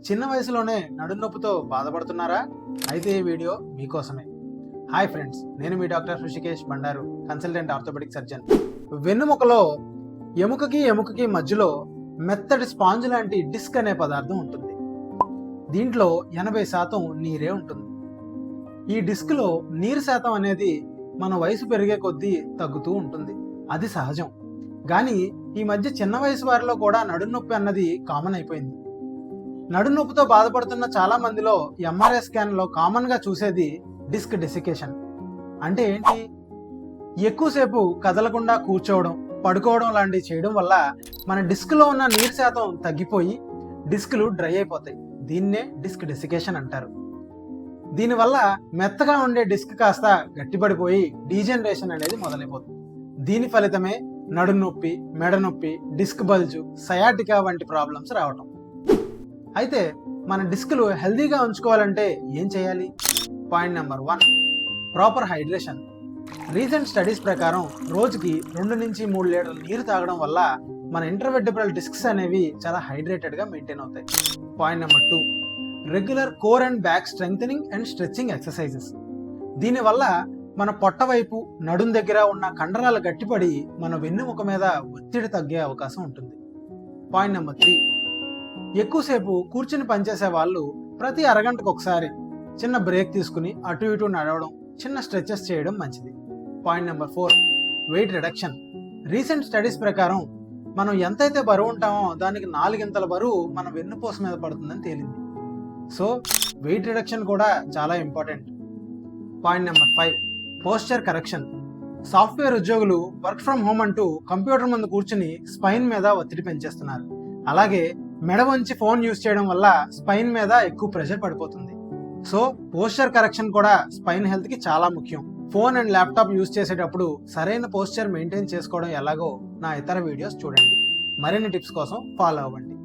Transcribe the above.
చిన్న వయసులోనే నడుం నొప్పితో బాధపడుతున్నారా? అయితే ఈ వీడియో మీకోసమే. హాయ్ ఫ్రెండ్స్, నేను మీ doctor Hrishikesh Bandaru, consultant orthopaedic surgeon. వెన్నుముకలో ఎముకకి మధ్యలో మెత్తటి స్పాంజ్ లాంటి డిస్క్ అనే పదార్థం ఉంటుంది. దీంట్లో 80% నీరే ఉంటుంది. ఈ డిస్క్లో నీరు శాతం అనేది మన వయసు పెరిగే కొద్దీ తగ్గుతూ ఉంటుంది. అది సహజం. కానీ ఈ మధ్య చిన్న వయసు వారిలో కూడా నడుం నొప్పి అన్నది కామన్ అయిపోయింది. నడుం నొప్పితో బాధపడుతున్న చాలా మందిలో ఎంఆర్ఐ స్కాన్లో కామన్గా చూసేది డిస్క్ డెసికేషన్. అంటే ఏంటి? ఎక్కువసేపు కదలకుండా కూర్చోవడం, పడుకోవడం లాంటివి చేయడం వల్ల మన డిస్క్లో ఉన్న నీరు శాతం తగ్గిపోయి డిస్క్లు డ్రై అయిపోతాయి. దీన్నే డిస్క్ డెసికేషన్ అంటారు. దీనివల్ల మెత్తగా ఉండే డిస్క్ కాస్త గట్టిపడిపోయి డీజనరేషన్ అనేది మొదలైపోతుంది. దీని ఫలితమే నడుం నొప్పి, మెడ నొప్పి, డిస్క్ బల్జు, సయాటికా వంటి ప్రాబ్లమ్స్ రావటం. అయితే మన డిస్క్లు హెల్దీగా ఉంచుకోవాలంటే ఏం చేయాలి? Point number 1, proper hydration. Recent studies ప్రకారం రోజుకి 2 నుంచి 3 లీటర్ల నీరు తాగడం వల్ల మన ఇంటర్వెర్టిబ్రల్ డిస్క్స్ అనేవి చాలా హైడ్రేటెడ్గా మెయింటైన్ అవుతాయి. Point number 2, regular core and back strength and stretching exercises. దీనివల్ల మన పొట్ట వైపు, నడుం దగ్గర ఉన్న కండరాలు గట్టిపడి మన వెన్నుముక మీద ఒత్తిడి తగ్గే అవకాశం ఉంటుంది. పాయింట్ నెంబర్ 3, ఎక్కువసేపు కూర్చుని పనిచేసే వాళ్ళు ప్రతి అరగంటకు ఒకసారి చిన్న బ్రేక్ తీసుకుని అటు ఇటు నడవడం, చిన్న స్ట్రెచెస్ చేయడం మంచిది. Point number 4, weight reduction. Recent studies ప్రకారం మనం ఎంతైతే బరువు ఉంటామో దానికి 4 బరువు మన వెన్నుపూస మీద పడుతుందని తేలింది. సో వెయిట్ రిడక్షన్ కూడా చాలా important. Point number 5, posture correction. Software ఉద్యోగులు వర్క్ ఫ్రమ్ హోమ్ అంటూ కంప్యూటర్ ముందు కూర్చుని స్పైన్ మీద ఒత్తిడి పెంచేస్తున్నారు. అలాగే మెడ వంచి ఫోన్ యూజ్ చేయడం వల్ల స్పైన్ మీద ఎక్కువ ప్రెషర్ పడిపోతుంది. సో పోస్చర్ కరెక్షన్ కూడా స్పైన్ హెల్త్ కి చాలా ముఖ్యం. ఫోన్ అండ్ ల్యాప్టాప్ యూజ్ చేసేటప్పుడు సరైన పోస్చర్ మెయింటైన్ చేసుకోవడం ఎలాగో నా ఇతర వీడియోస్ చూడండి. మరిన్ని టిప్స్ కోసం ఫాలో అవ్వండి.